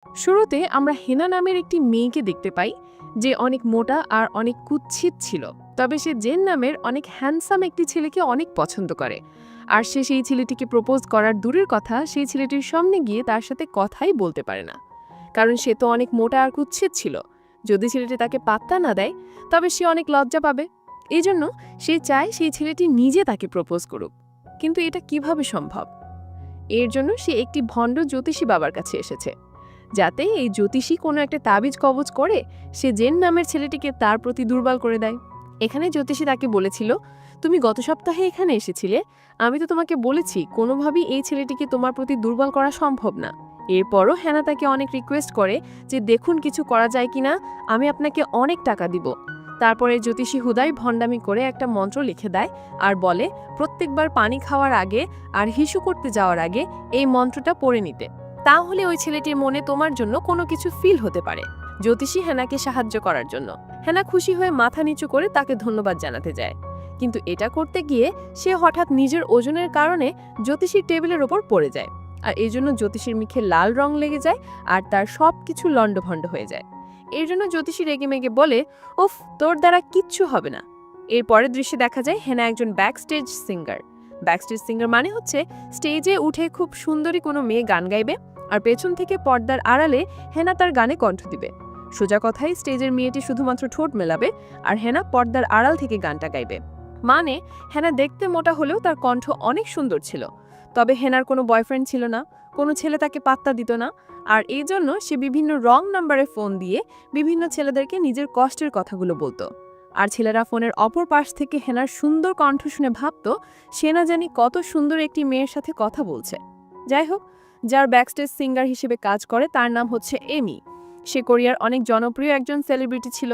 শুরুতে আমরা হেনা নামের একটি মেয়েকে দেখতে পাই যে অনেক মোটা আর অনেক কুৎসিত ছিল। তবে সে জেন নামের অনেক হ্যান্ডসাম একটি ছেলেকে অনেক পছন্দ করে। আর সে সেই ছেলেটিকে প্রপোজ করার দূরের কথা, সেই ছেলেটির সামনে গিয়ে তার সাথে কথাই বলতে পারে না, কারণ সে তো অনেক মোটা আর কুৎসিত ছিল। যদি ছেলেটি তাকে পাত্তা না দেয় তবে সে অনেক লজ্জা পাবে। এই জন্য সে চায় সেই ছেলেটি নিজে তাকে প্রপোজ করুক। কিন্তু এটা কিভাবে সম্ভব? এর জন্য সে একটি ভণ্ড জ্যোতিষী বাবার কাছে এসেছে, যাতে এই জ্যোতিষী কোনো একটা তাবিজ কবজ করে সে জেন নামের ছেলেটিকে তার প্রতি দুর্বল করে দেয়। এখানে জ্যোতিষী তাকে বলেছিল, তুমি গত সপ্তাহে এখানে এসেছিলে, আমি তো তোমাকে বলেছি কোনোভাবেই এই ছেলেটিকে তোমার প্রতি দুর্বল করা সম্ভব না। এরপরও হ্যানা তাকে অনেক রিকোয়েস্ট করে যে দেখুন কিছু করা যায় কিনা, আমি আপনাকে অনেক টাকা দিব। তারপরে জ্যোতিষী হুদাই ভণ্ডামি করে একটা মন্ত্র লিখে দেয় আর বলে প্রত্যেকবার পানি খাওয়ার আগে আর হিসু করতে যাওয়ার আগে এই মন্ত্রটা পড়ে নিতে, তাহলে ওই ছেলেটির মনে তোমার জন্য কোনো কিছু ফিল হতে পারে। জ্যোতিষী হেনাকে সাহায্য করার জন্য হেনা খুশি হয়ে মাথা নিচু করে তাকে ধন্যবাদ জানাতে যায়। কিন্তু এটা করতে গিয়ে সে হঠাৎ নিজের ওজনের কারণে জ্যোতিষীর টেবিলের ওপর পড়ে যায়, আর এই জন্য জ্যোতিষীর মুখে লাল রং লেগে যায় আর তার সবকিছু লণ্ডভণ্ড হয়ে যায়। এর জন্য জ্যোতিষী রেগেমেগে বলে, উফ, তোর দ্বারা কিচ্ছু হবে না। এর পরের দৃশ্যে দেখা যায় হেনা একজন ব্যাকস্টেজ সিঙ্গার। ব্যাকস্টেজ সিঙ্গার মানে হচ্ছে স্টেজে উঠে খুব সুন্দরী কোনো মেয়ে গান গাইবে আর পেছন থেকে পর্দার আড়ালে হেনা তার গানে কণ্ঠ দিবে। সোজা কথায় স্টেজের মেয়েটি শুধুমাত্র ঠোঁট মেলাবে আর হেনা পর্দার আড়াল থেকে গানটা গাইবে। মানে হেনা দেখতে মোটা হলেও তার কণ্ঠ অনেক সুন্দর ছিল। তবে হেনার কোনো বয়ফ্রেন্ড ছিল না, কোনো ছেলে তাকে পাত্তা দিত না, আর এই জন্য সে বিভিন্ন রং নাম্বারে ফোন দিয়ে বিভিন্ন ছেলেদেরকে নিজের কষ্টের কথাগুলো বলতো। আর ছেলেরা ফোনের অপর পাশ থেকে হেনার সুন্দর কণ্ঠ শুনে ভাবত সে না জানি কত সুন্দর একটি মেয়ের সাথে কথা বলছে। যাই হোক, যার ব্যাকস্টেজ সিঙ্গার হিসেবে কাজ করে তার নাম হচ্ছে এমি। সে কোরিয়ার অনেক জনপ্রিয় একজন সেলিব্রিটি ছিল।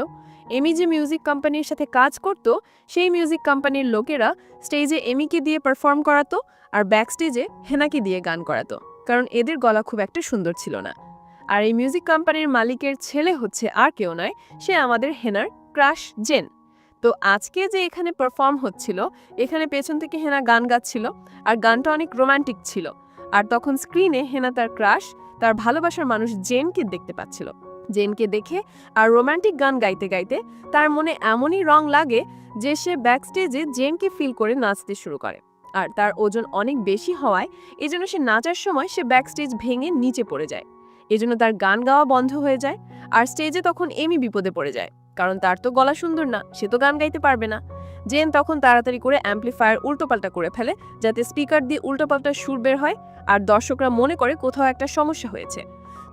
এমি যে মিউজিক কোম্পানির সাথে কাজ করত, সেই মিউজিক কোম্পানির লোকেরা স্টেজে এমিকে দিয়ে পারফর্ম করাতো আর ব্যাকস্টেজে হেনাকে দিয়ে গান করাতো, কারণ এদের গলা খুব একটা সুন্দর ছিল না। আর এই মিউজিক কোম্পানির মালিকের ছেলে হচ্ছে আর কেউ নয়, সে আমাদের হেনার ক্রাশ জেন। তো আজকে যে এখানে পারফর্ম হচ্ছিল, এখানে পেছন থেকে হেনা গান গাচ্ছিল আর গানটা অনেক রোমান্টিক ছিল। আর তখন স্ক্রিনে হেনা তার ক্রাশ, তার ভালোবাসার মানুষ জেনকে দেখতে পাচ্ছিল। জেনকে দেখে আর রোমান্টিক গান গাইতে গাইতে তার মনে এমনই রং লাগে যে সে ব্যাকস্টেজে জেনকে ফিল করে নাচতে শুরু করে। আর তার ওজন অনেক বেশি হওয়ায় এজন্য সে নাচার সময় সে ব্যাকস্টেজ ভেঙে নিচে পড়ে যায়। এজন্য তার গান গাওয়া বন্ধ হয়ে যায়। আর স্টেজে তখন এমি বিপদে পড়ে যায়, কারণ তার তো গলা সুন্দর না, সে তো গান গাইতে পারবে না। জেন তখন তাড়াতাড়ি করে অ্যাম্পলিফায়ার উল্টোপাল্টা করে ফেলে, যাতে স্পিকার দিয়ে উল্টোপাল্টা সুর বের হয় আর দর্শকরা মনে করে কোথাও একটা সমস্যা হয়েছে।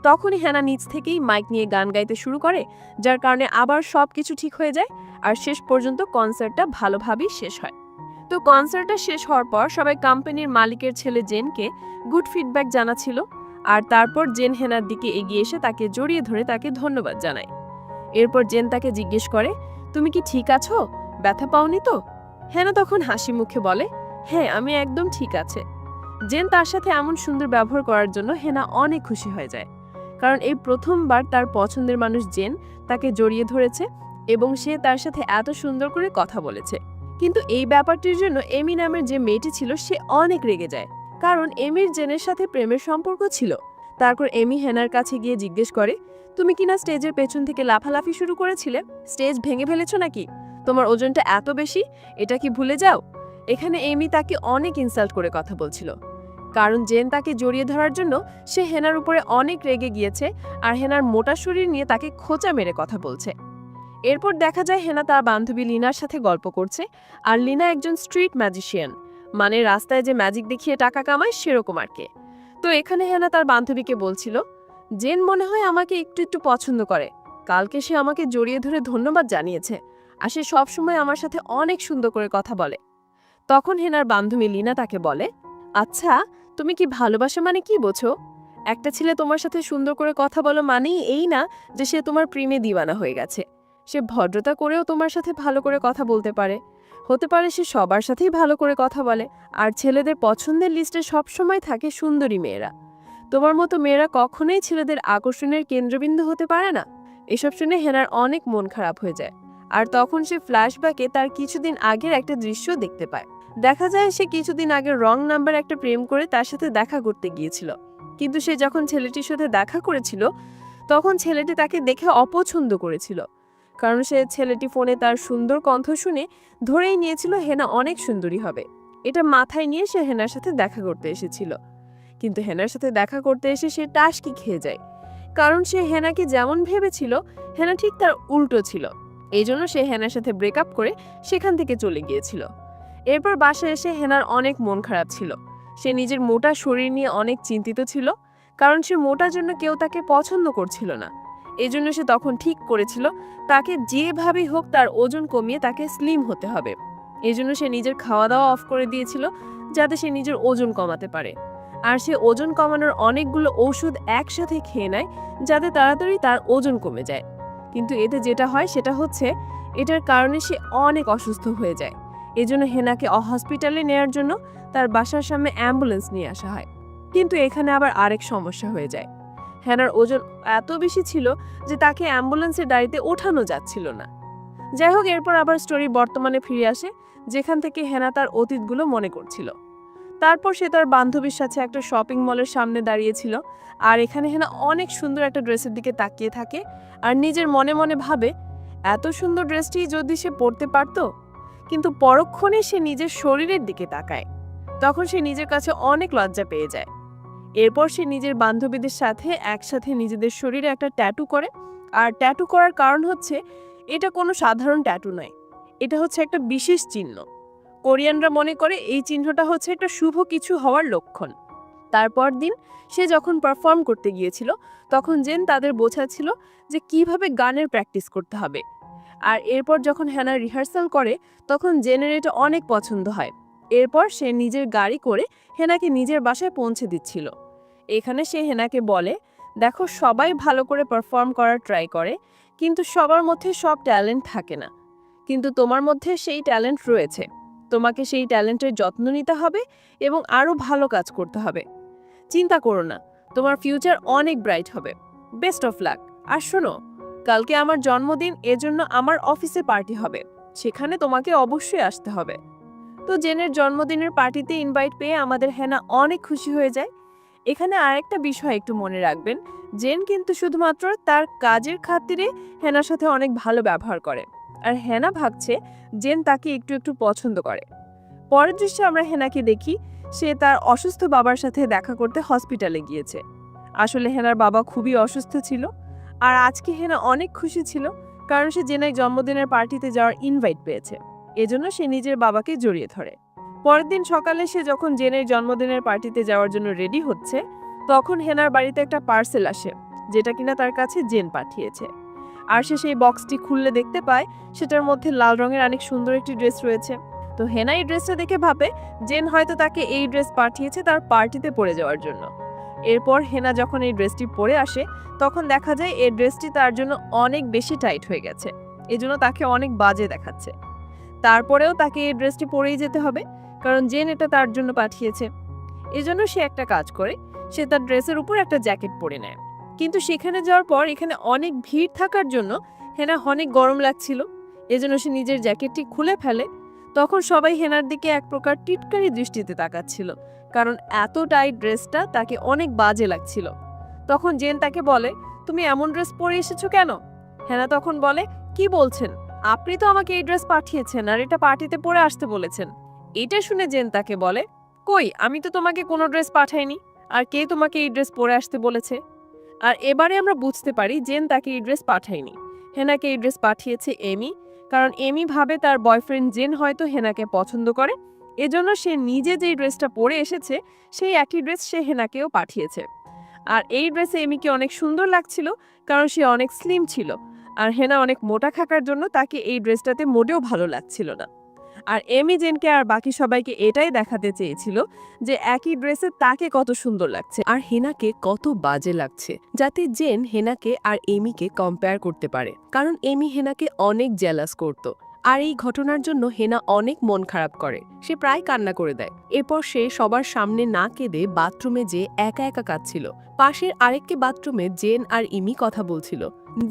তখনই হেনা নিচ থেকেই মাইক নিয়ে গান গাইতে শুরু করে, যার কারণে আবার সবকিছু ঠিক হয়ে যায় আর শেষ পর্যন্ত কনসার্টটা ভালোভাবেই শেষ হয়। তো কনসার্টটা শেষ হওয়ার পর সবাই কোম্পানির মালিকের ছেলে জেনকে গুড ফিডব্যাক জানাচ্ছিল। আর তারপর জেন হেনার দিকে এগিয়ে এসে তাকে জড়িয়ে ধরে তাকে ধন্যবাদ জানায়। এরপর জেন তাকে জিজ্ঞেস করে, তুমি কি ঠিক আছো? ব্যথা পাওনি তো? হেনা তখন হাসি মুখে বলে, হ্যাঁ, আমি একদম ঠিক আছে। জেন তার সাথে এমন সুন্দর ব্যবহার করার জন্য হেনা অনেক খুশি হয়ে যায়, কারণ এই প্রথমবার তার পছন্দের মানুষ জেন তাকে জড়িয়ে ধরেছে এবং সে তার সাথে এত সুন্দর করে কথা বলেছে। কিন্তু এই ব্যাপারটির জন্য এমি নামের যে মেয়েটি ছিল সে অনেক রেগে যায়, কারণ এমির জেনের সাথে প্রেমের সম্পর্ক ছিল। তারপর এমি হেনার কাছে গিয়ে জিজ্ঞেস করে, তুমি কিনা স্টেজের পেছন থেকে লাফালাফি শুরু করেছিলে, স্টেজ ভেঙে ফেলেছো নাকি? তোমার ওজনটা এত বেশি, এটা কি ভুলে যাও? এখানে এমি তাকে অনেক ইনসাল্ট করে কথা বলছিল, কারণ জেন তাকে জড়িয়ে ধরার জন্য সে হেনার উপরে অনেক রেগে গিয়েছে আর হেনার মোটা শরীর নিয়ে তাকে খোঁচা মেরে কথা বলছে। এরপর দেখা যায় হেনা তার বান্ধবী লিনার সাথে গল্প করছে, আর লিনা একজন স্ট্রিট ম্যাজিশিয়ান, মানে রাস্তায় যে ম্যাজিক দেখিয়ে টাকা কামায় সেরকম আর কে। তো এখানে হেনা তার বান্ধবীকে বলছিল, জেন মনে হয় আমাকে একটু একটু পছন্দ করে, কালকে সে আমাকে জড়িয়ে ধরে ধন্যবাদ জানিয়েছে আর সে সবসময় আমার সাথে অনেক সুন্দর করে কথা বলে। তখন হেনার বান্ধবী লিনা তাকে বলে, আচ্ছা, তুমি কি ভালোবাসা মানে কি বোঝো? একটা ছেলে তোমার সাথে সুন্দর করে কথা বলো মানেই এই না যে সে তোমার প্রেমে দিওয়ানা হয়ে গেছে। সে ভদ্রতা করেও তোমার সাথে ভালো করে কথা বলতে পারে, হতে পারে সে সবার সাথেই ভালো করে কথা বলে। আর ছেলেদের পছন্দের লিস্টে সবসময় থাকে সুন্দরী মেয়েরা। তোমার মতো মেয়েরা কখনোই ছেলেদের আকর্ষণের কেন্দ্রবিন্দু হতে পারে না। এসব শুনে হেনার অনেক মন খারাপ হয়ে যায়। আর তখন সে ফ্ল্যাশব্যাকে তার কিছুদিন আগের একটা দৃশ্য দেখতে পায়। দেখা যায় সে কিছুদিন আগে রং নাম্বার একটা প্রেম করে তার সাথে দেখা করতে গিয়েছিল। কিন্তু সে যখন ছেলেটির সাথে দেখা করেছিল তখন ছেলেটি তাকে দেখে অপছন্দ করেছিল, কারণ সে ছেলেটি ফোনে তার সুন্দর কণ্ঠ শুনে ধরেই নিয়েছিল হেনা অনেক সুন্দরী হবে। এটা মাথায় নিয়ে সে হেনার সাথে দেখা করতে এসেছিল। কিন্তু হেনার সাথে দেখা করতে এসে সে টাসকি খেয়ে যায়, কারণ সে হেনাকে যেমন ভেবেছিল হেনা ঠিক তার উল্টো ছিল। এই জন্য সে হেনার সাথে ব্রেকআপ করে সেখান থেকে চলে গিয়েছিল। এরপর বাসায় এসে হেনার অনেক মন খারাপ ছিল। সে নিজের মোটা শরীর নিয়ে অনেক চিন্তিত ছিল, কারণ সে মোটার জন্য কেউ তাকে পছন্দ করছিল না। এই জন্য সে তখন ঠিক করেছিল তাকে যেভাবেই হোক তার ওজন কমিয়ে তাকে স্লিম হতে হবে। এই জন্য সে নিজের খাওয়া দাওয়া অফ করে দিয়েছিল, যাতে সে নিজের ওজন কমাতে পারে। আর সে ওজন কমানোর অনেকগুলো ঔষধ একসাথে খেয়ে নেয়, যাতে তাড়াতাড়ি তার ওজন কমে যায়। কিন্তু এতে যেটা হয় সেটা হচ্ছে এটার কারণে সে অনেক অসুস্থ হয়ে যায়। এজন্য হেনাকে হসপিটালে নেয়ার জন্য তার বাসার সামনে অ্যাম্বুলেন্স নিয়ে আসা হয়। কিন্তু এখানে আবার আরেক সমস্যা হয়ে যায়। হেনার ওজন এত বেশি ছিল যে তাকে অ্যাম্বুলেন্সের গাড়িতে ওঠানো যাচ্ছিল না। যাই হোক, এরপর আবার স্টোরি বর্তমানে ফিরে আসে, যেখান থেকে হেনা তার অতীতগুলো মনে করছিল। তারপর সে তার বান্ধবীর সাথে একটা শপিং মলের সামনে দাঁড়িয়েছিল, আর এখানে হেনা অনেক সুন্দর একটা ড্রেসের দিকে তাকিয়ে থাকে আর নিজের মনে মনে ভাবে এত সুন্দর ড্রেসটি যদি সে পরতে পারত। কিন্তু পরক্ষণে সে নিজের শরীরের দিকে তাকায়, তখন সে নিজের কাছে অনেক লজ্জা পেয়ে যায়। এরপর সে নিজের বান্ধবীদের সাথে একসাথে নিজেদের শরীরে একটা ট্যাটু করে। আর ট্যাটু করার কারণ হচ্ছে এটা কোনো সাধারণ ট্যাটু নয়, এটা হচ্ছে একটা বিশেষ চিহ্ন। কোরিয়ানরা মনে করে এই চিহ্নটা হচ্ছে একটা শুভ কিছু হওয়ার লক্ষণ। তারপর দিন সে যখন পারফর্ম করতে গিয়েছিল তখন জেন তাদের বোঝাচ্ছিল যে কিভাবে গানের প্র্যাকটিস করতে হবে। আর এরপর যখন হেনা রিহার্সাল করে তখন জেনের এটা অনেক পছন্দ হয়। এরপর সে নিজের গাড়ি করে হেনাকে নিজের বাসায় পৌঁছে দিচ্ছিল। এখানে সে হেনাকে বলে, দেখো, সবাই ভালো করে পারফর্ম করার ট্রাই করে, কিন্তু সবার মধ্যে সব ট্যালেন্ট থাকে না। কিন্তু তোমার মধ্যে সেই ট্যালেন্ট রয়েছে, তোমাকে সেই ট্যালেন্টের যত্ন নিতে হবে এবং আরও ভালো কাজ করতে হবে। চিন্তা করো না, তোমার ফিউচার অনেক ব্রাইট হবে। Best of luck. আর শোনো, কালকে আমার জন্মদিন, এজন্য আমার অফিসে পার্টি হবে, সেখানে তোমাকে অবশ্যই আসতে হবে। তো জেনের জন্মদিনের পার্টিতে ইনভাইট পেয়ে আমাদের হেনা অনেক খুশি হয়ে যায়। এখানে আরেকটা বিষয় একটু মনে রাখবেন, জেন কিন্তু শুধুমাত্র তার কাজের খাতিরে হেনার সাথে অনেক ভালো ব্যবহার করে, আর হেনা ভাবছে জেন তাকে একটু একটু পছন্দ করে। পরের দৃশ্যে আমরা হেনাকে দেখি সে তার অসুস্থ বাবার সাথে দেখা করতে হসপিটালে গিয়েছে। আসলে হেনার বাবা খুবই অসুস্থ ছিল, আর আজকে হেনা অনেক খুশি ছিল, কারণ সে জেনের জন্মদিনের পার্টিতে যাওয়ার ইনভাইট পেয়েছে। এজন্য সে নিজের বাবাকে জড়িয়ে ধরে। পরের দিন সকালে সে যখন জেনের জন্মদিনের পার্টিতে যাওয়ার জন্য রেডি হচ্ছে তখন হেনার বাড়িতে একটা পার্সেল আসে, যেটা কিনা তার কাছে জেন পাঠিয়েছে। আর সে সেই বক্সটি খুললে দেখতে পায় সেটার মধ্যে লাল রঙের অনেক সুন্দর একটি ড্রেস রয়েছে। তো হেনা এই ড্রেসটা দেখে ভাবে জেন হয়তো তাকে এই ড্রেস পাঠিয়েছে তার পার্টিতে পরে যাওয়ার জন্য। এরপর হেনা যখন এই ড্রেসটি পরে আসে তখন দেখা যায় এই ড্রেসটি তার জন্য অনেক বেশি টাইট হয়ে গেছে, এজন্য তাকে অনেক বাজে দেখাচ্ছে। তারপরেও তাকে এই ড্রেসটি পরেই যেতে হবে, কারণ জেন এটা তার জন্য পাঠিয়েছে। এজন্য সে একটা কাজ করে, সে তার ড্রেসের উপর একটা জ্যাকেট পরে নেয়। কিন্তু সেখানে যাওয়ার পর এখানে অনেক ভিড় থাকার জন্য হেনা অনেক গরম লাগছিল, এজন্য সে নিজের জ্যাকেটটি খুলে ফেলে। তখন সবাই হেনার দিকে এক প্রকার টিটকারি দৃষ্টিতে তাকাচ্ছিল, কারণ এত টাইট ড্রেসটা তাকে অনেক বাজে লাগছিল। তখন জেন তাকে বলে, তুমি এমন ড্রেস পরে এসেছো কেন? হেনা তখন বলে, কি বলছেন, আপনি তো আমাকে এই ড্রেস পাঠিয়েছেন আর এটা পার্টিতে পরে আসতে বলেছেন। এটা শুনে জেন তাকে বলে, কই, আমি তো তোমাকে কোনো ড্রেস পাঠাইনি, আর কে তোমাকে এই ড্রেস পরে আসতে বলেছে? আর এবারে আমরা বুঝতে পারি জেন তাকে এই ড্রেস পাঠায়নি, হেনাকে এই ড্রেস পাঠিয়েছে এমি। কারণ এমি ভাবে তার বয়ফ্রেন্ড জেন হয়তো হেনাকে পছন্দ করে, এজন্য সে নিজে যেই ড্রেসটা পরে এসেছে সেই একই ড্রেস সে হেনাকেও পাঠিয়েছে। আর এই ড্রেসে এমিকে অনেক সুন্দর লাগছিল, কারণ সে অনেক স্লিম ছিল, আর হেনা অনেক মোটা থাকার জন্য তাকে এই ড্রেসটাতে মোটেও ভালো লাগছিল না। আর এমি জেনকে আর বাকি সবাইকে এটাই দেখাতে চেয়েছিল যে একই ড্রেসে তাকে কত সুন্দর লাগছে আর হেনাকে কত বাজে লাগছে, যাতে জেন হেনাকে আর এমিকে কম্পেয়ার করতে পারে। কারণ এমি হেনাকে অনেক জেলাস করত, আর এই ঘটনার জন্য হেনা অনেক মন খারাপ করে, সে প্রায় কান্না করে দেয়। এরপর সে সবার সামনে না কেঁদে বাথরুমে যেয়ে একা একা কাঁদছিল। পাশের আরেকটি বাথরুমে জেন আর ইমি কথা বলছিল।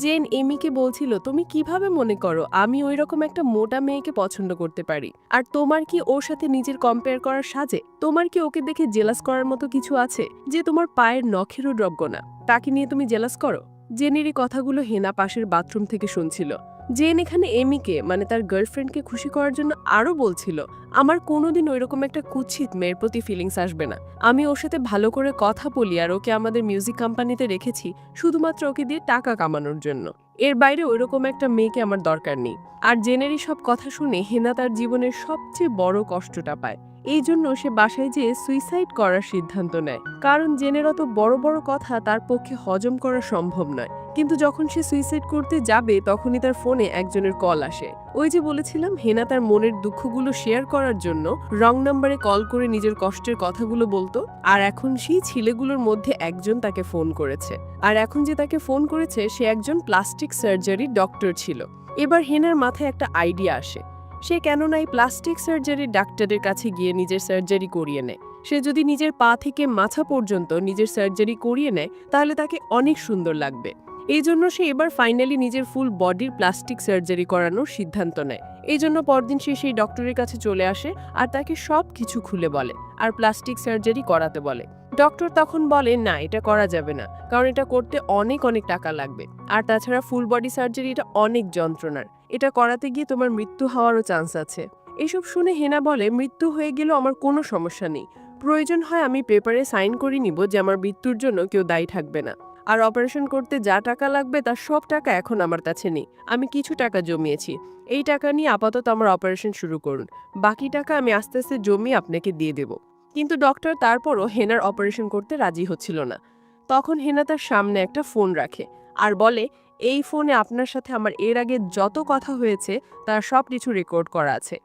জেন এমিকে বলছিল, তুমি কিভাবে মনে করো আমি ওইরকম একটা মোটা মেয়েকে পছন্দ করতে পারি? আর তোমার কি ওর সাথে নিজের কম্পেয়ার করার সাজে? তোমার কি ওকে দেখে জেলাস করার মতো কিছু আছে? যে তোমার পায়ের নখেরও দ্রব্য না, তাকে নিয়ে তুমি জেলাস করো? জেনেরই কথাগুলো হেনা পাশের বাথরুম থেকে শুনছিল। জেন এখানে এমিকে মানে তার গার্লফ্রেন্ডকে খুশি করার জন্য আরও বলছিল, আমার কোনোদিন ওইরকম একটা কুৎসিত মেয়ের প্রতি ফিলিংস আসবে না। আমি ওর সাথে ভালো করে কথা বলি আর ওকে আমাদের মিউজিক কোম্পানিতে রেখেছি শুধুমাত্র ওকে দিয়ে টাকা কামানোর জন্য। এর বাইরে ওইরকম একটা মেয়েকে আমার দরকার নেই। আর জেনেরই সব কথা শুনে হেনা তার জীবনের সবচেয়ে বড় কষ্টটা পায়। এই জন্য সে বাসায় যেয়ে সুইসাইড করার সিদ্ধান্ত নেয়, কারণ জেনের অত বড় বড় কথা তার পক্ষে হজম করা সম্ভব নয়। কিন্তু যখন সে সুইসাইড করতে যাবে তখনই তার ফোনে একজনের কল আসে। ওই যে বলেছিলাম হেনা তার মনের দুঃখগুলো শেয়ার করার জন্য রং নাম্বারে কল করে নিজের কষ্টের কথাগুলো বলতো, আর এখন সেই ছেলেগুলোর মধ্যে একজন তাকে ফোন করেছে। আর এখন যে তাকে ফোন করেছে সে একজন প্লাস্টিক সার্জারি ডক্টর ছিল। এবার হেনার মাথায় একটা আইডিয়া আসে, সে কেননা এই প্লাস্টিক সার্জারি ডাক্তারের কাছে গিয়ে নিজের সার্জারি করিয়ে নেয়। সে যদি নিজের পা থেকে মাথা পর্যন্ত নিজের সার্জারি করিয়ে নেয় তাহলে তাকে অনেক সুন্দর লাগবে। এই জন্য সে এবার ফাইনালি নিজের ফুল বডির প্লাস্টিক সার্জারি করানোর সিদ্ধান্ত নেয়। এই জন্য পরদিন সে সেই ডক্টরের কাছে চলে আসে আর তাকে সব কিছু খুলে বলে আর প্লাস্টিক সার্জারি করাতে বলে। ডক্টর তখন বলে, না এটা করা যাবে না, কারণ এটা করতে অনেক অনেক টাকা লাগবে। আর তাছাড়া ফুল বডি সার্জারি এটা অনেক যন্ত্রণার, এটা করাতে গিয়ে তোমার মৃত্যু হওয়ারও চান্স আছে। এসব শুনে হেনা বলে, মৃত্যু হয়ে গেলেও আমার কোনো সমস্যা নেই, প্রয়োজন হয় আমি পেপারে সাইন করে নিব যে আমার মৃত্যুর জন্য কেউ দায়ী থাকবে না। আর অপারেশন করতে যা টাকা লাগবে তার সব টাকা এখন আমার কাছে নেই, আমি কিছু টাকা জমিয়েছি, এই টাকা নিয়ে আপাতত আমার অপারেশন শুরু করুন, বাকি টাকা আমি আস্তে আস্তে জমিয়ে আপনাকে দিয়ে দেব। কিন্তু ডক্টর তারপরও হেনার অপারেশন করতে রাজি হচ্ছিল না। তখন হেনা তার সামনে একটা ফোন রাখে আর বলে, এই ফোনে আপনার সাথে আমার এর আগে যত কথা হয়েছে তার সব কিছু রেকর্ড করা আছে।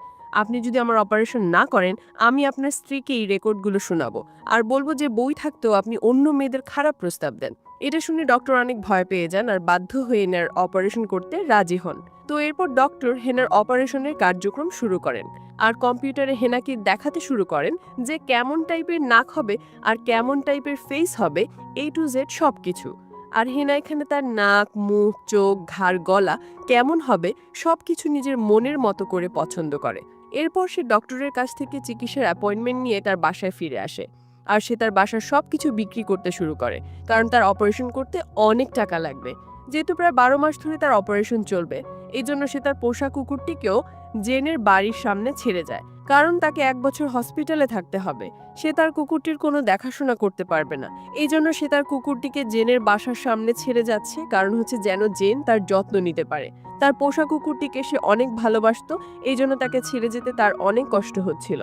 আপনি যদি আমার অপারেশন না করেন আমি আপনার স্ত্রীকে এই রেকর্ডগুলো শোনাবো আর বলবো যে বই থাকতেও আপনি অন্য মেয়েদের খারাপ প্রস্তাব দেন। এটা শুনে ডক্টর অনেক ভয় পেয়ে যান আর বাধ্য হয়ে হেনার অপারেশন করতে রাজি হন। তো এরপর ডক্টর হেনার অপারেশনের কার্যক্রম শুরু করেন আর কম্পিউটারে হেনাকে দেখাতে শুরু করেন যে কেমন টাইপের নাক হবে আর কেমন টাইপের ফেস হবে, A to Z সবকিছু। আর হেনা এখানে তার নাক, মুখ, চোখ, ঘাড়, গলা কেমন হবে সবকিছু নিজের মনের মতো করে পছন্দ করে। এরপর সে ডক্টরের কাছ থেকে চিকিৎসার অ্যাপয়েন্টমেন্ট নিয়ে তার বাসায় ফিরে আসে আর সে তার বাসার সবকিছু বিক্রি করতে শুরু করে, কারণ তার অপারেশন করতে অনেক টাকা লাগবে। যেহেতু প্রায় 12 মাস ধরে তার অপারেশন চলবে, এই জন্য সে তার পোষা কুকুরটিকেও জেনের বাড়ির সামনে ছেড়ে যায়, কারণ তাকে 1 বছর হসপিটালে থাকতে হবে। সে তার কুকুরটির কোনো দেখাশোনা করতে পারবে না, এই জন্য সে তার কুকুরটিকে জেনের বাসার সামনে ছেড়ে যাচ্ছে, কারণ হচ্ছে যেন জেন তার যত্ন নিতে পারে। তার পোষা কুকুরটিকে সে অনেক ভালোবাসতো, এই জন্য তাকে ছেড়ে যেতে তার অনেক কষ্ট হচ্ছিল।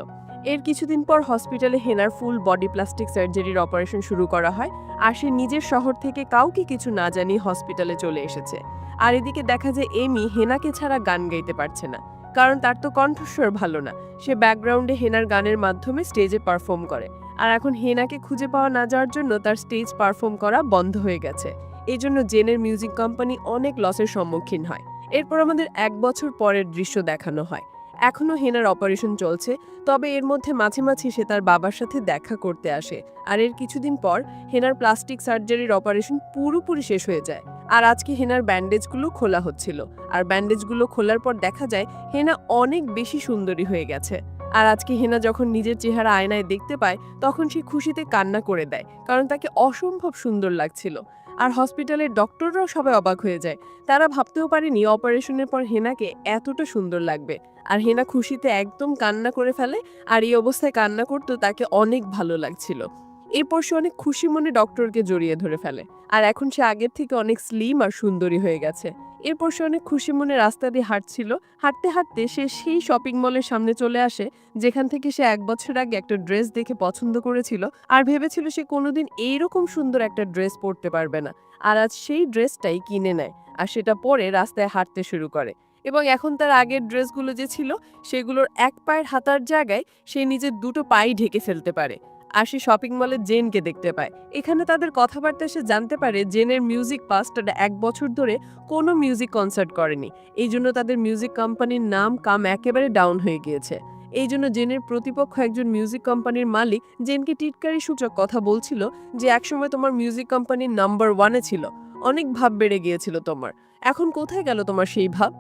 এর কিছুদিন পর হসপিটালে হেনার ফুল বডি প্লাস্টিক সার্জারির অপারেশন শুরু করা হয় আর সে নিজের শহর থেকে কাউকে কিছু না জানিয়ে হসপিটালে চলে এসেছে। আর এদিকে দেখা যায় এমি হেনাকে ছাড়া গান গাইতে পারছে না, কারণ তার তো কণ্ঠস্বর ভালো না। সে ব্যাকগ্রাউন্ডে হেনার গানের মাধ্যমে স্টেজে পারফর্ম করে, আর এখন হেনাকে খুঁজে পাওয়া না যাওয়ার জন্য তার স্টেজ পারফর্ম করা বন্ধ হয়ে গেছে। এই জন্য জেনের মিউজিক কোম্পানি অনেক লসের সম্মুখীন হয়। এরপর আমাদের 1 বছর পরের দৃশ্য দেখানো হয়। এখনো হেনার অপারেশন চলছে, তবে এর মধ্যে মাঝে মাঝে সে তার বাবার সাথে দেখা করতে আসে। আর এর কিছুদিন পর হেনার প্লাস্টিক সার্জারির অপারেশন পুরোপুরি শেষ হয়ে যায়। আর আজকে হেনার ব্যান্ডেজগুলো খোলা হচ্ছিল, আর ব্যান্ডেজগুলো খোলার পর দেখা যায় হেনা অনেক বেশি সুন্দরী হয়ে গেছে। আর আজকে হেনা যখন নিজের চেহারা আয়নায় দেখতে পায় তখন সে খুশিতে কান্না করে দেয়, কারণ তাকে অসম্ভব সুন্দর লাগছিল। আর হসপিটালের ডক্টররাও সবাই অবাক হয়ে যায়, তারা ভাবতেও পারেনি অপারেশনের পর হেনাকে এতটা সুন্দর লাগবে। আর হেনা খুশিতে একদম কান্না করে ফেলে, আর এই অবস্থায় কান্না করতে তাকে অনেক ভালো লাগছিল। এরপর সে অনেক খুশি মনে ডক্টরকে জড়িয়ে ধরে ফেলে, আর এখন সে আগের থেকে অনেক স্লিম আর সুন্দরী হয়ে গেছে। এরপর সে অনেক খুশি মনে রাস্তা দিয়ে হাঁটছিল, হাঁটতে হাঁটতে সে সেই শপিং মলের সামনে চলে আসে যেখান থেকে সে 1 বছর আগে একটা ড্রেস দেখে পছন্দ করেছিল আর ভেবেছিল সে কোনোদিন এইরকম সুন্দর একটা ড্রেস পরতে পারবে না। আর আজ সেই ড্রেসটাই কিনে নেয় আর সেটা পরে রাস্তায় হাঁটতে শুরু করে। এবং এখন তার আগের ড্রেসগুলো যে ছিল সেগুলোর এক পায়ের হাতার জায়গায় সে নিজের দুটো পাই ঢেকে ফেলতে পারে। আর সে শপিং মলে জেনকে দেখতে পায়। এখানে তাদের কথাবার্তা সে জানতে পারে জেনের মিউজিক পাস্ট 1 বছর ধরে কোনো মিউজিক কনসার্ট করেনি। এই জন্য তাদের মিউজিক কোম্পানির নাম কাম একেবারে ডাউন হয়ে গিয়েছে। এই জন্য জেনের প্রতিপক্ষ একজন মিউজিক কোম্পানির মালিক জেনকে টিটকারি সূচক কথা বলছিল যে একসময় তোমার মিউজিক কোম্পানির নাম্বার 1-এ ছিল, অনেক ভাব বেড়ে গিয়েছিল তোমার, এখন কোথায় গেল তোমার সেই ভাব।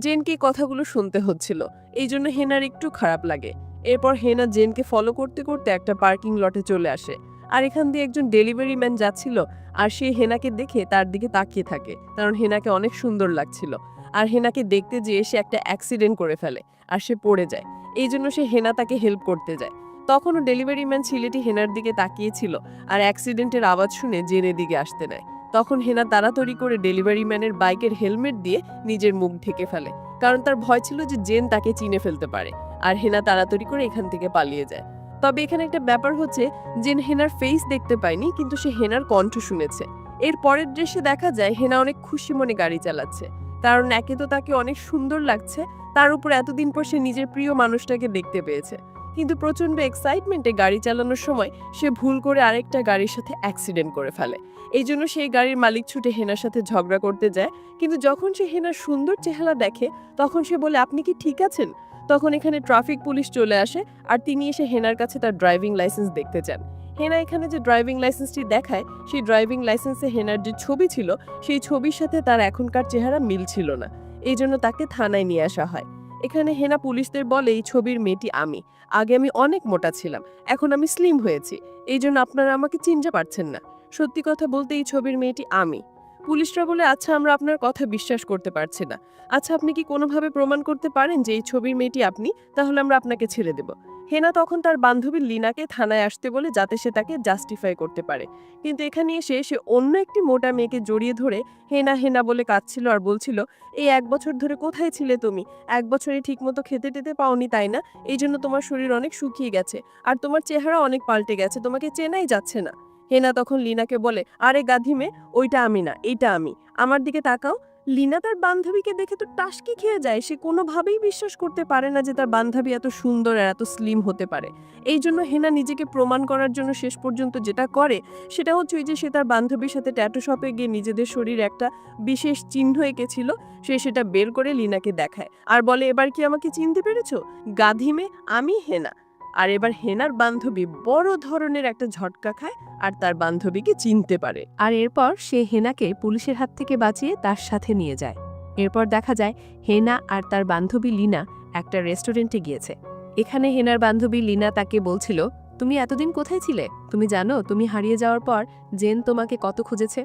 জেনকে কথাগুলো শুনতে হচ্ছিল, এই জন্য হেনার একটু খারাপ লাগে। এরপর হেনা জেনকে ফলো করতে করতে একটা পার্কিং লটে চলে আসে, আর এখান দিয়ে একজন ডেলিভারি ম্যান যাচ্ছিল, আর সে হেনাকে দেখে তার দিকে তাকিয়ে থাকে, কারণ হেনাকে অনেক সুন্দর লাগছিল। আর হেনাকে দেখতে যেয়ে সে একটা অ্যাক্সিডেন্ট করে ফেলে, আর সে পড়ে যায়। এই জন্য সে হেনা তাকে হেল্প করতে যায়। তখনও ডেলিভারি ম্যান ছেলেটি হেনার দিকে তাকিয়েছিল, আর অ্যাক্সিডেন্টের আওয়াজ শুনে জেনের দিকে আসতে নেয়। তখন হেনা তাড়াতাড়ি করে ডেলিভারি ম্যানের বাইকের হেলমেট দিয়ে নিজের মুখ ঢেকে ফেলে, কারণ তার ভয় ছিল যে জেন তাকে চিনে ফেলতে পারে। আর হেনা তাড়াতাড়ি করে এখান থেকে পালিয়ে যায়। তবে এখানে একটা ব্যাপার হচ্ছে, জেন হেনার ফেস দেখতে পায়নি, কিন্তু সে হেনার কণ্ঠ শুনেছে। এর পরের দৃশ্যে দেখা যায় হেনা অনেক খুশি মনে গাড়ি চালাচ্ছে, কারণ একে তো তাকে অনেক সুন্দর লাগছে, তার উপর এতদিন পর সে নিজের প্রিয় মানুষটাকে দেখতে পেয়েছে। কিন্তু প্রচন্ড এক্সাইটমেন্টে গাড়ি চালানোর সময় সে ভুল করে আরেকটা গাড়ির সাথে অ্যাক্সিডেন্ট করে ফেলে। এই জন্য সেই গাড়ির মালিক ছুটে হেনার সাথে ঝগড়া করতে যায়, কিন্তু যখন সে হেনার সুন্দর চেহারা দেখে তখন সে বলে, আপনি কি ঠিক আছেন? তখন এখানে ট্রাফিক পুলিশ চলে আসে, আর তিনি এসে হেনার কাছে তার ড্রাইভিং লাইসেন্স দেখতে চান। হেনা এখানে যে ড্রাইভিং লাইসেন্সটি দেখায়, সেই ড্রাইভিং লাইসেন্সে হেনার যে ছবি ছিল সেই ছবির সাথে তার এখনকার চেহারা মিল ছিল না। এই জন্য তাকে থানায় নিয়ে আসা হয়। এখানে হেনা পুলিশদের বলে, এই ছবির মেয়েটি আমি, আগে আমি অনেক মোটা ছিলাম, এখন আমি স্লিম হয়েছি, এই জন্য আপনারা আমাকে চিনতে পারছেন না। সত্যি কথা বলতে এই ছবির মেয়েটি আমি। পুলিশরা বলে, আচ্ছা আমরা আপনার কথা বিশ্বাস করতে পারছি না, আচ্ছা আপনি কি কোনোভাবে প্রমাণ করতে পারেন যে এই ছবির মেয়েটি আপনি, তাহলে আমরা আপনাকে ছেড়ে দেব। হেনা তখন তার বান্ধবী লিনাকে থানায় আসতে বলে, যাতে সে তাকে জাস্টিফাই করতে পারে। কিন্তু এখানে এসে সে অন্য একটি মোটা মেয়েকে জড়িয়ে ধরে হেনা হেনা বলে কাঁদছিল, আর বলছিল, এই 1 বছর ধরে কোথায় ছিলে তুমি? 1 বছরে ঠিকমতো খেতে টেতে পাওনি, তাই না? এই জন্য তোমার শরীর অনেক শুকিয়ে গেছে, আর তোমার চেহারা অনেক পাল্টে গেছে, তোমাকে চেনাই যাচ্ছে না। হেনা তখন লিনাকে বলে, আরে গাধি মেয়ে, ওইটা আমি না, এইটা আমি, আমার দিকে তাকাও। লিনা তার বান্ধবীকে দেখে তো টাসকি খেয়ে যায়, সে কোনোভাবেই বিশ্বাস করতে পারে না যে তার বান্ধবী এত সুন্দর আর এত স্লিম হতে পারে। এই জন্য হেনা নিজেকে প্রমাণ করার জন্য শেষ পর্যন্ত যেটা করে সেটা হচ্ছে ওই যে সে তার বান্ধবীর সাথে ট্যাটু শপে গিয়ে নিজেদের শরীর একটা বিশেষ চিহ্ন এঁকেছিল, সে সেটা বের করে লিনাকে দেখায়, আর বলে, এবার কি আমাকে চিনতে পেরেছো? গাধি মেয়ে, আমি হেনা। আর এবার হেনার বান্ধবী বড় ধরনের একটা ঝটকা খায়, আর তার বান্ধবীকে চিনতে পারে। আর এরপর সে হেনাকে পুলিশের হাত থেকে বাঁচিয়ে তার সাথে নিয়ে যায়। এরপর দেখা যায় হেনা আর তার বান্ধবী লিনা একটা রেস্টুরেন্টে গিয়েছে। এখানে হেনার বান্ধবী লিনা তাকে বলছিল, তুমি এতদিন কোথায় ছিলে? তুমি জানো তুমি হারিয়ে যাওয়ার পর জেন তোমাকে কত খুঁজেছে?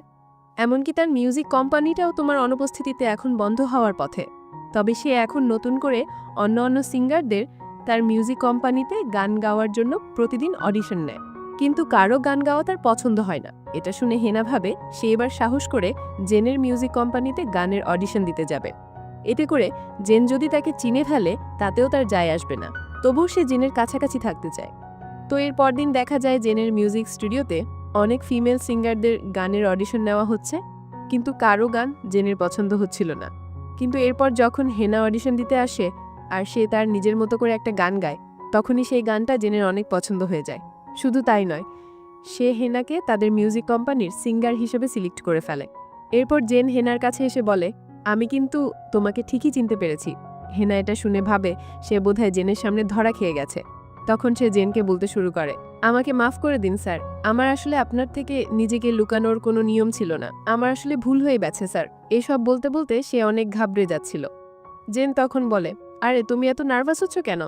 এমনকি তার মিউজিক কোম্পানিটাও তোমার অনুপস্থিতিতে এখন বন্ধ হওয়ার পথে। তবে সে এখন নতুন করে অন্য অন্য সিঙ্গারদের তার মিউজিক কোম্পানিতে গান গাওয়ার জন্য প্রতিদিন অডিশন নেয়, কিন্তু কারো গান গাওয়া তার পছন্দ হয় না। এটা শুনে হেনা ভাবে সে এবার সাহস করে জেনের মিউজিক কোম্পানিতে গানের অডিশন দিতে যাবে। এতে করে জেন যদি তাকে চিনে ফেলে তাতেও তার যায় আসবে না, তবুও সে জেনের কাছাকাছি থাকতে চায়। তো এর পরদিন দেখা যায় জেনের মিউজিক স্টুডিওতে অনেক ফিমেল সিঙ্গারদের গানের অডিশন নেওয়া হচ্ছে, কিন্তু কারো গান জেনের পছন্দ হচ্ছিল না। কিন্তু এরপর যখন হেনা অডিশন দিতে আসে আর সে তার নিজের মতো করে একটা গান গায়, তখনই সেই গানটা জেনের অনেক পছন্দ হয়ে যায়। শুধু তাই নয়, সে হেনাকে তাদের মিউজিক কোম্পানির সিঙ্গার হিসেবে সিলেক্ট করে ফেলে। এরপর জেন হেনার কাছে এসে বলে, আমি কিন্তু তোমাকে ঠিকই চিনতে পেরেছি। হেনা এটা শুনে ভাবে সে বোধহয় জেনের সামনে ধরা খেয়ে গেছে। তখন সে জেনকে বলতে শুরু করে, আমাকে মাফ করে দিন স্যার, আমার আসলে আপনার থেকে নিজেকে লুকানোর কোনো নিয়ম ছিল না, আমার আসলে ভুল হয়ে গেছে স্যার। এসব বলতে বলতে সে অনেক ঘাবড়ে যাচ্ছিল। জেন তখন বলে, আরে তুমি এত নার্ভাস হচ্ছ কেন?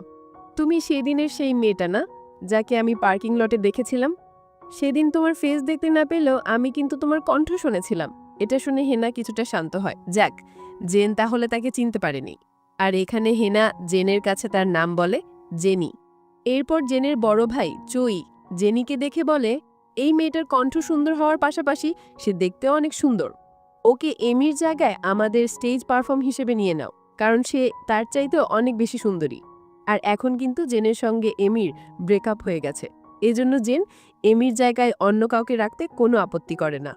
তুমি সেদিনের সেই মেয়েটা না, যাকে আমি পার্কিং লটে দেখেছিলাম? সেদিন তোমার ফেস দেখতে না পেলেও আমি কিন্তু তোমার কণ্ঠ শুনেছিলাম। এটা শুনে হেনা কিছুটা শান্ত হয়। যাক, জেন তাহলে তাকে চিনতে পারেনি। আর এখানে হেনা জেনের কাছে তার নাম বলে, জেনি। এরপর জেনের বড় ভাই চই জেনিকে দেখে বলে, এই মেয়েটার কণ্ঠ সুন্দর হওয়ার পাশাপাশি সে দেখতেও অনেক সুন্দর, ওকে এমির জায়গায় আমাদের স্টেজ পারফর্ম হিসেবে নিয়ে নাও, কারণ সে তার চাইতেও অনেক বেশি সুন্দরী। আর এখন কিন্তু জেনের সঙ্গে এমির ব্রেকআপ হয়ে গেছে, এজন্য জেন এমির জায়গায় অন্য কাউকে রাখতে কোনো আপত্তি করে না।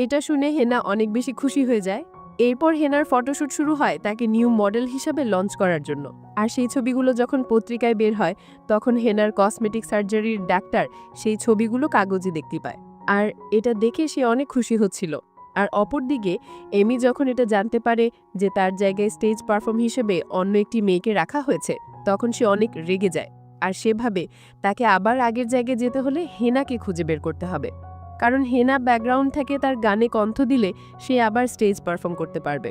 এটা শুনে হেনা অনেক বেশি খুশি হয়ে যায়। এরপর হেনার ফটোশুট শুরু হয় তাকে নিউ মডেল হিসাবে লঞ্চ করার জন্য। আর সেই ছবিগুলো যখন পত্রিকায় বের হয় তখন হেনার কসমেটিক সার্জারির ডাক্তার সেই ছবিগুলো কাগজে দেখতে পায়। আর এটা দেখে সে অনেক খুশি হচ্ছিল। আর অপরদিকে এমি যখন এটা জানতে পারে যে তার জায়গায় স্টেজ পারফর্ম হিসেবে অন্য একটি মেয়েকে রাখা হয়েছে, তখন সে অনেক রেগে যায়। আর সে ভাবে তাকে আবার আগের জায়গায় যেতে হলে হেনাকে খুঁজে বের করতে হবে, কারণ হেনা ব্যাকগ্রাউন্ড থেকে তার গানে কণ্ঠ দিলে সে আবার স্টেজ পারফর্ম করতে পারবে।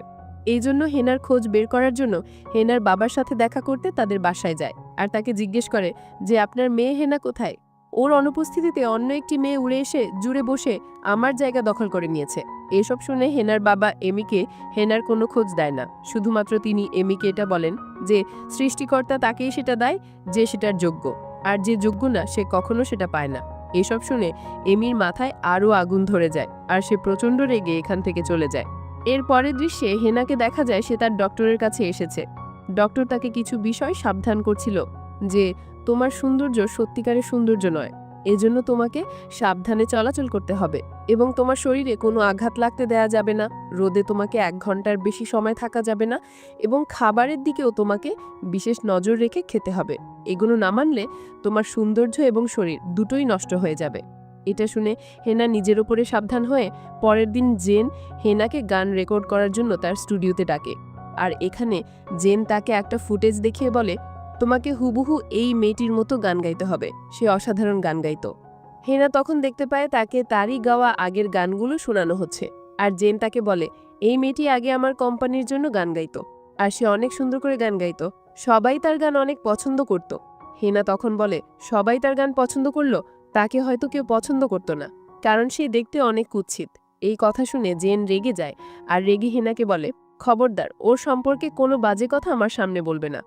এই জন্য হেনার খোঁজ বের করার জন্য হেনার বাবার সাথে দেখা করতে তাদের বাসায় যায় আর তাকে জিজ্ঞেস করে যে আপনার মেয়ে হেনা কোথায়। ওর অনুপস্থিতিতে অন্য একটি মেয়ে উড়ে এসে জুড়ে বসে আমার জায়গা দখল করে নিয়েছে। এসব শুনে হেনার বাবা এমিকে হেনার কোনো খোঁজ দেয় না, শুধুমাত্র তিনি এমিকে এটা বলেন যে সৃষ্টিকর্তা তাকেই সেটা দেয় যে সেটার যোগ্য, আর যে যোগ্য না সে কখনো সেটা পায় না। এসব শুনে এমির মাথায় আরও আগুন ধরে যায় আর সে প্রচণ্ড রেগে এখান থেকে চলে যায়। এর পরের দৃশ্যে হেনাকে দেখা যায় সে তার ডক্টরের কাছে এসেছে। ডক্টর তাকে কিছু বিষয় সাবধান করছিল যে তোমার সৌন্দর্য সত্যিকারের সৌন্দর্য নয়, এজন্য তোমাকে সাবধানে চলাচল করতে হবে এবং তোমার শরীরে কোনো আঘাত লাগতে দেয়া যাবে না, রোদে তোমাকে 1 ঘন্টার বেশি সময় থাকা যাবে না এবং খাবারের দিকেও তোমাকে বিশেষ নজর রেখে খেতে হবে। এগুলো না মানলে তোমার সৌন্দর্য এবং শরীর দুটোই নষ্ট হয়ে যাবে। এটা শুনে হেনা নিজের উপরে সাবধান হয়ে পরের দিন জেন হেনাকে গান রেকর্ড করার জন্য তার স্টুডিওতে ডাকে। আর এখানে জেন তাকে একটা ফুটেজ দেখিয়ে বলে তোমাকে হুবহু এই মেয়েটির মতো গান গাইতে হবে, সে অসাধারণ গান গাইতো। হেনা তখন দেখতে পায় তাকে তারই গাওয়া আগের গানগুলো শোনানো হচ্ছে। আর জেন তাকে বলে এই মেয়েটি আগে আমার কোম্পানির জন্য গান গাইতো আর সে অনেক সুন্দর করে গান গাইতো, সবাই তার গান অনেক পছন্দ করত। হেনা তখন বলে সবাই তার গান পছন্দ করলো, তাকে হয়তো কেউ পছন্দ করতো না, কারণ সে দেখতে অনেক কুৎসিত। এই কথা শুনে জেন রেগে যায় আর রেগে হেনাকে বলে খবরদার, ওর সম্পর্কে কোনো বাজে কথা আমার সামনে বলবে না।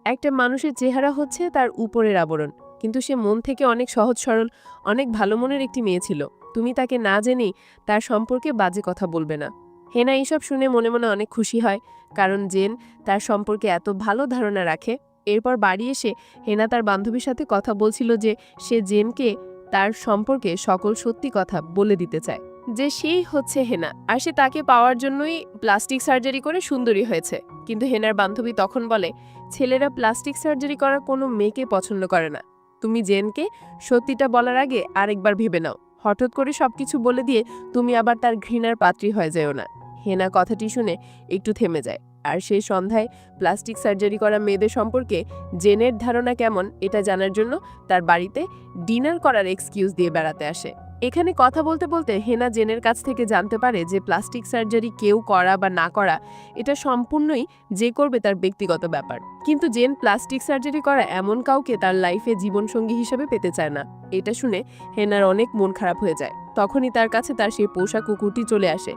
একটা মানুষের চেহারা হচ্ছে তার উপরের আবরণ, কিন্তু সে মন থেকে অনেক সহজ সরল, অনেক ভালো মনের একটি মেয়ে ছিল। তুমি তাকে না জেনেই তার সম্পর্কে বাজে কথা বলবে না। হেনা এইসব শুনে মনে মনে অনেক খুশি হয়, কারণ জেন তার সম্পর্কে এত ভালো ধারণা রাখে। এরপর বাড়ি এসে হেনা তার বান্ধবীর সাথে কথা বলছিল যে সে জেনকে তার সম্পর্কে সকল সত্যি কথা বলে দিতে চায়, যে সেই হচ্ছে হেনা আর সে তাকে পাওয়ার জন্যই প্লাস্টিক সার্জারি করে সুন্দরী হয়েছে। কিন্তু হেনার বান্ধবী তখন বলে ছেলেরা প্লাস্টিক সার্জারি করা কোনো মেয়েকে পছন্দ করে না, তুমি জেনকে সত্যিটা বলার আগে আরেকবার ভেবে নাও, হঠাৎ করে সবকিছু বলে দিয়ে তুমি আবার তার ঘৃণার পাত্রী হয়ে যাও না। হেনা কথাটি শুনে একটু থেমে যায় আর সেই সন্ধ্যায় প্লাস্টিক সার্জারি করা মেয়েদের সম্পর্কে জেনের ধারণা কেমন এটা জানার জন্য তার বাড়িতে ডিনার করার এক্সকিউজ দিয়ে বেড়াতে আসে। এখানে কথা বলতে বলতে হেনা জেনের কাছ থেকে জানতে পারে যে প্লাস্টিক সার্জারি কেউ করা বা না করা এটা সম্পূর্ণই যে করবে তার ব্যক্তিগত ব্যাপার, কিন্তু জেন প্লাস্টিক সার্জারি করা এমন কাউকে তার লাইফে জীবনসঙ্গী হিসেবে পেতে চায় না। এটা শুনে হেনার অনেক মন খারাপ হয়ে যায়। তখনই তার কাছে তার সেই পোষা কুকুরটি চলে আসে,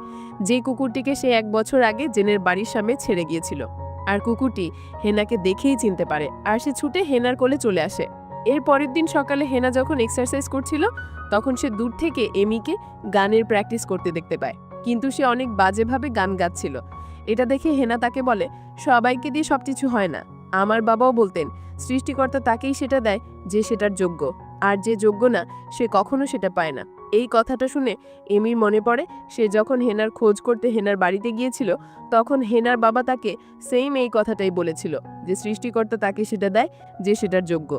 যে কুকুরটিকে সে 1 বছর আগে জেনের বাড়ির সামনে ছেড়ে গিয়েছিল। আর কুকুরটি হেনাকে দেখেই চিনতে পারে আর সে ছুটে হেনার কোলে চলে আসে। এর পরের দিন সকালে হেনা যখন এক্সারসাইজ করছিল তখন সে দূর থেকে এমিকে গানের প্র্যাকটিস করতে দেখতে পায়, কিন্তু সে অনেক বাজেভাবে গান গাচ্ছিল। এটা দেখে হেনা তাকে বলে সবাইকে দিয়ে সবকিছু হয় না, আমার বাবাও বলতেন সৃষ্টিকর্তা তাকেই সেটা দেয় যে সেটার যোগ্য, আর যে যোগ্য না সে কখনো সেটা পায় না। এই কথাটা শুনে এমির মনে পড়ে সে যখন হেনার খোঁজ করতে হেনার বাড়িতে গিয়েছিল তখন হেনার বাবা তাকে সেম এই কথাটাই বলেছিল যে সৃষ্টিকর্তা তাকে সেটা দেয় যে সেটার যোগ্য।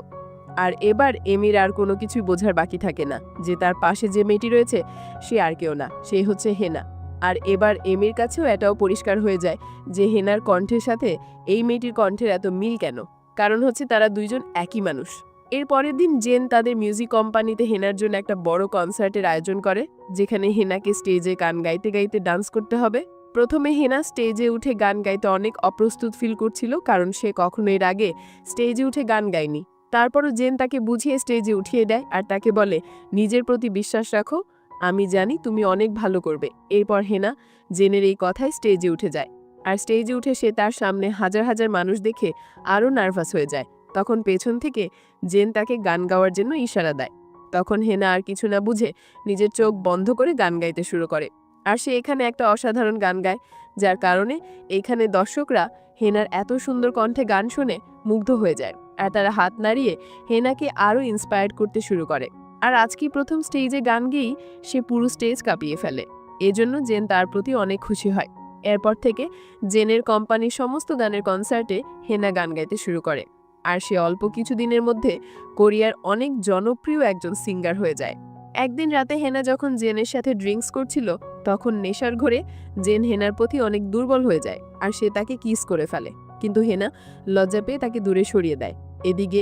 আর এবার এমির আর কোনো কিছুই বোঝার বাকি থাকে না যে তার পাশে যে মেয়েটি রয়েছে সে আর কেউ না, সে হচ্ছে হেনা। আর এবার এমির কাছেও এটাও পরিষ্কার হয়ে যায় যে হেনার কণ্ঠের সাথে এই মেয়েটির কণ্ঠের এত মিল কেন, কারণ হচ্ছে তারা দুইজন একই মানুষ। এর পরের দিন জেন তাদের মিউজিক কোম্পানিতে হেনার জন্য একটা বড় কনসার্টের আয়োজন করে, যেখানে হেনাকে স্টেজে গান গাইতে গাইতে ডান্স করতে হবে। প্রথমে হেনা স্টেজে উঠে গান গাইতে অনেক অপ্রস্তুত ফিল করছিল, কারণ সে কখনো এর আগে স্টেজে উঠে গান গায়নি। তারপরও জেন তাকে বুঝিয়ে স্টেজে উঠিয়ে দেয় আর তাকে বলে নিজের প্রতি বিশ্বাস রাখো, আমি জানি তুমি অনেক ভালো করবে। এরপর হেনা জেনের এই কথায় স্টেজে উঠে যায় আর স্টেজে উঠে সে তার সামনে হাজার হাজার মানুষ দেখে আরও নার্ভাস হয়ে যায়। তখন পেছন থেকে জেন তাকে গান গাওয়ার জন্য ইশারা দেয়। তখন হেনা আর কিছু না বুঝে নিজের চোখ বন্ধ করে গান গাইতে শুরু করে। আর সে এখানে একটা অসাধারণ গান গায়, যার কারণে এখানে দর্শকরা হেনার এত সুন্দর কণ্ঠে গান শুনে মুগ্ধ হয়ে যায় আর তারা হাত নাড়িয়ে হেনাকে আরও ইন্সপায়ার করতে শুরু করে। আর আজকে প্রথম স্টেজে গান গেয়েই সে পুরো স্টেজ কাঁপিয়ে ফেলে। এজন্য জেন তার প্রতি অনেক খুশি হয়। এরপর থেকে জেনের কোম্পানির সমস্ত গানের কনসার্টে হেনা গান গাইতে শুরু করে, আর সে অল্প কিছুদিনের মধ্যে কোরিয়ার অনেক জনপ্রিয় একজন সিঙ্গার হয়ে যায়। একদিন রাতে হেনা যখন জেনের সাথে ড্রিঙ্কস করছিল, তখন নেশার ঘোরে জেন হেনার প্রতি অনেক দুর্বল হয়ে যায় আর সে তাকে কিস করে ফেলে, কিন্তু হেনা লজ্জা পেয়ে তাকে দূরে সরিয়ে দেয়। এদিকে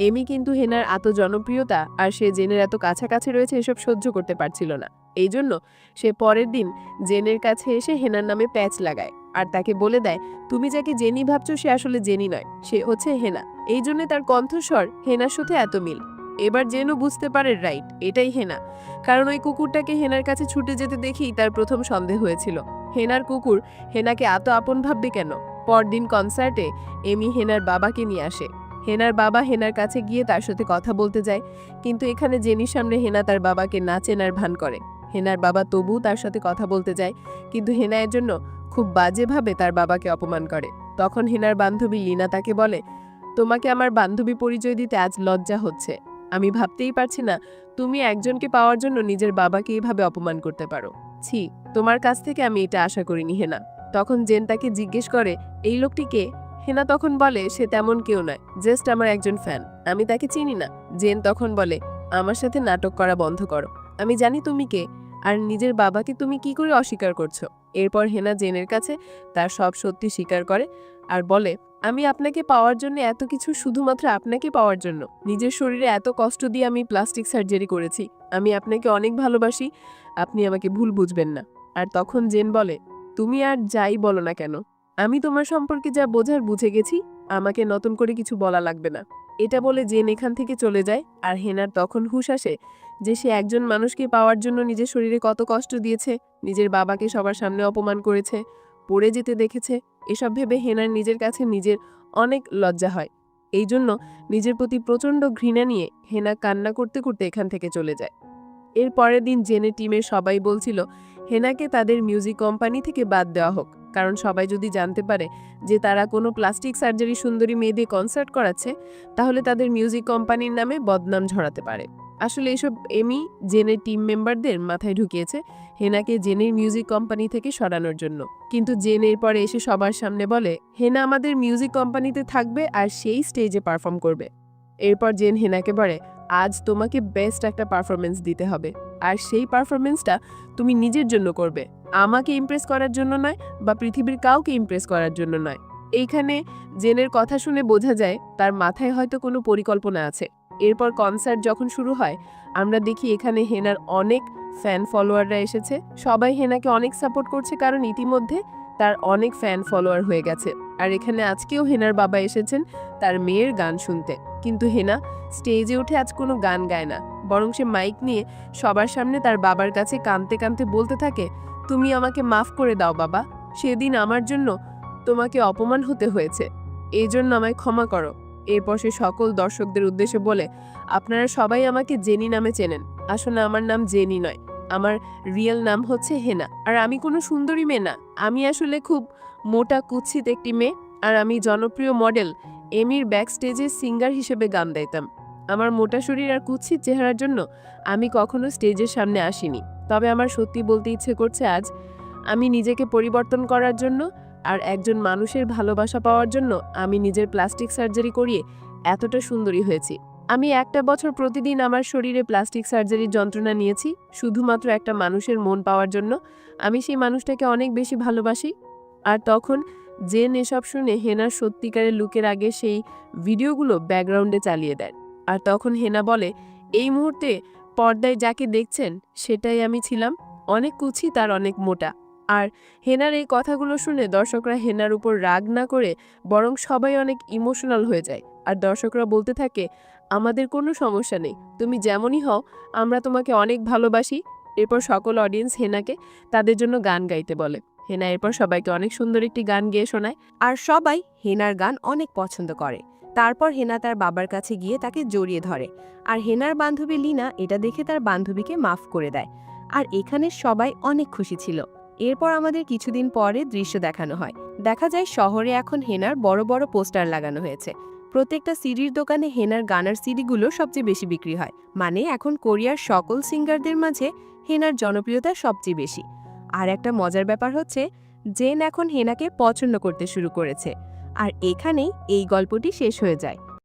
এমি কিন্তু হেনার এত জনপ্রিয়তা আর সে জেনের এত কাছাকাছি রয়েছে এসব সহ্য করতে পারছিল না। এই জন্য সে পরের দিন জেনের কাছে এসে হেনার নামে প্যাচ লাগায় আর তাকে বলে দেয়, তুমি যাকে জেনি ভাবছো সে আসলে জেনি নয়, সে হচ্ছে হেনা। এই জন্য তার কণ্ঠস্বর হেনার সাথে এত মিল। এবার জেনও বুঝতে পারে রাইট, এটাই হেনা, কারণ ওই কুকুরটাকে হেনার কাছে ছুটে যেতে দেখেই তার প্রথম সন্দেহ হয়েছিল হেনার কুকুর হেনাকে এত আপন ভাববে কেন। পরদিন কনসার্টে এমি হেনার বাবাকে নিয়ে আসে। হেনার বাবা হেনার কাছে গিয়ে তার সাথে কথা বলতে যায়, কিন্তু এখানে জেনির সামনে হেনা তার বাবাকে না চেনার ভান করে। হেনার বাবা তবুও তার সাথে কথা বলতে যায়, কিন্তু হেনা এর জন্য খুব বাজেভাবে তার বাবাকে অপমান করে। তখন হেনার বান্ধবী লিনা তাকে বলে, তোমাকে আমার বান্ধবী পরিচয় দিতে আজ লজ্জা হচ্ছে। আমি ভাবতেই পারছি না তুমি একজনকে পাওয়ার জন্য নিজের বাবাকে এইভাবে অপমান করতে পারো। ছি, তোমার কাছ থেকে আমি এটা আশা করিনি হেনা। তখন জেন তাকে জিজ্ঞেস করে, এই লোকটি কে? হেনা তখন বলে, সে তেমন কেউ নয়, জাস্ট আমার একজন ফ্যান, আমি তাকে চিনি না। জেন তখন বলে, আমার সাথে নাটক করা বন্ধ করো, আমি জানি তুমি কে, আর নিজের বাবাকে তুমি কি করে অস্বীকার করছো। এরপর হেনা জেনের কাছে তার সব সত্যি স্বীকার করে আর বলে, আমি আপনাকে পাওয়ার জন্য এত কিছু, শুধুমাত্র আপনাকে পাওয়ার জন্য নিজের শরীরে এত কষ্ট দিয়ে আমি প্লাস্টিক সার্জারি করেছি। আমি আপনাকে অনেক ভালোবাসি, আপনি আমাকে ভুল বুঝবেন না। আর তখন জেন বলে, তুমি আর যাই বলো না কেন, আমি তোমার সম্পর্কে যা বোঝার বুঝে গেছি, আমাকে নতুন করে কিছু বলা লাগবে না। এটা বলে জেন এখান থেকে চলে যায়। আর হেনার তখন হুঁশ আসে যে সে একজন মানুষকে পাওয়ার জন্য নিজের শরীরে কত কষ্ট দিয়েছে, নিজের বাবাকে সবার সামনে অপমান করেছে, পড়ে যেতে দেখেছে। এসব ভেবে হেনার নিজের কাছে নিজের অনেক লজ্জা হয়। এই জন্য নিজের প্রতি প্রচণ্ড ঘৃণা নিয়ে হেনা কান্না করতে করতে এখান থেকে চলে যায়। এর পরের দিন জেনে টিমের সবাই বলছিল হেনাকে তাদের মিউজিক কোম্পানি থেকে বাদ দেওয়া হোক, কারণ সবাই যদি জানতে পারে যে তারা কোনো প্লাস্টিক সার্জারি সুন্দরী মেয়ে দিয়ে কনসার্ট করাচ্ছে, তাহলে তাদের মিউজিক কোম্পানির নামে বদনাম ঝরাতে পারে। আসলে এসব এমি জেনের টিম মেম্বারদের মাথায় ঢুকিয়েছে হেনাকে জেনের মিউজিক কোম্পানি থেকে সরানোর জন্য। কিন্তু জেন এরপরে এসে সবার সামনে বলে, হেনা আমাদের মিউজিক কোম্পানিতে থাকবে আর সেই স্টেজে পারফর্ম করবে। এরপর জেন হেনাকে বলে, আজ তোমাকে বেস্ট একটা পারফরমেন্স দিতে হবে, আর সেই পারফরমেন্সটা তুমি নিজের জন্য করবে, আমাকে ইমপ্রেস করার জন্য নয় বা পৃথিবীর কাউকে ইমপ্রেস করার জন্য নয়। এইখানে জেনের কথা শুনে বোঝা যায় তার মাথায় হয়তো কোনো পরিকল্পনা আছে। এরপর কনসার্ট যখন শুরু হয়, আমরা দেখি এখানে হেনার অনেক ফ্যান ফলোয়াররা এসেছে। সবাই হেনাকে অনেক সাপোর্ট করছে, কারণ ইতিমধ্যে তার অনেক ফ্যান ফলোয়ার হয়ে গেছে। আর এখানে আজকেও হেনার বাবা এসেছেন তার মেয়ের গান শুনতে, কিন্তু হেনা স্টেজে উঠে আজ কোনো গান গায় না, বরং সে মাইক নিয়ে সবার সামনে তার বাবার কাছে কাঁদতে কাঁদতে বলতে থাকে, তুমি আমাকে মাফ করে দাও বাবা, সেদিন আমার জন্য তোমাকে অপমান হতে হয়েছে, এই জন্য আমায় ক্ষমা করো। এরপর সে সকল দর্শকদের উদ্দেশ্যে বলে, আপনারা সবাই আমাকে জেনি নামে চেনেন, আসলে আমার নাম জেনি নয়, আমার রিয়েল নাম হচ্ছে হেনা। আর আমি কোনো সুন্দরী মেয়ে না, আমি আসলে খুব মোটা কুৎসিত একটি মেয়ে, আর আমি জনপ্রিয় মডেল এমির ব্যাক স্টেজে সিঙ্গার হিসেবে গান গাইতাম। আমার মোটা শরীর আর কুৎসিত চেহারার জন্য আমি কখনো স্টেজের সামনে আসিনি। তবে আমার সত্যি বলতে ইচ্ছে করছে আজ আমি নিজেকে পরিবর্তন করার জন্য আর একজন মানুষের ভালোবাসা পাওয়ার জন্য আমি নিজের প্লাস্টিক সার্জারি করিয়ে এতটা সুন্দরী হয়েছি। আমি একটা বছর প্রতিদিন আমার শরীরে প্লাস্টিক সার্জারির যন্ত্রণা নিয়েছি শুধুমাত্র একটা মানুষের মন পাওয়ার জন্য। আমি সেই মানুষটাকে অনেক বেশি ভালোবাসি। আর তখন জেন এসব শুনে হেনার সত্যিকারের লুকের আগে সেই ভিডিওগুলো ব্যাকগ্রাউন্ডে চালিয়ে দেয়। আর তখন হেনা বলে, এই মুহূর্তে পর্দায় যাকে দেখছেন সেটাই আমি ছিলাম, অনেক কুৎসিত আর অনেক মোটা। আর হেনার এই কথাগুলো শুনে দর্শকরা হেনার উপর রাগ না করে বরং সবাই অনেক ইমোশনাল হয়ে যায়। আর দর্শকরা বলতে থাকে, আমাদের কোনো সমস্যা নেই, তুমি যেমনই হও আমরা তোমাকে অনেক ভালোবাসি। এরপর সকল অডিয়েন্স হেনাকে তাদের জন্য গান গাইতে বলে। হেনা এরপর সবাইকে অনেক সুন্দর একটি গান গেয়ে শোনায়, আর সবাই হেনার গান অনেক পছন্দ করে। তারপর হেনা তার বাবার কাছে গিয়ে তাকে জড়িয়ে ধরে, আর হেনার বান্ধবী লিনা এটা দেখে তার বান্ধবীকে মাফ করে দেয়। আর এখানে সবাই অনেক খুশি ছিল। এরপর আমাদের কিছুদিন পরে দৃশ্য দেখানো হয়। দেখা যায় শহরে এখন হেনার বড় বড় পোস্টার লাগানো হয়েছে। প্রত্যেকটা সিডির দোকানে হেনার গানের সিডিগুলো সবচেয়ে বেশি বিক্রি হয়, মানে এখন কোরিয়ার সকল সিঙ্গারদের মাঝে হেনার জনপ্রিয়তা সবচেয়ে বেশি। আর একটা মজার ব্যাপার হচ্ছে, জেন এখন হেনাকে পছন্দ করতে শুরু করেছে। আর এখানেই এই গল্পটি শেষ হয়ে যায়।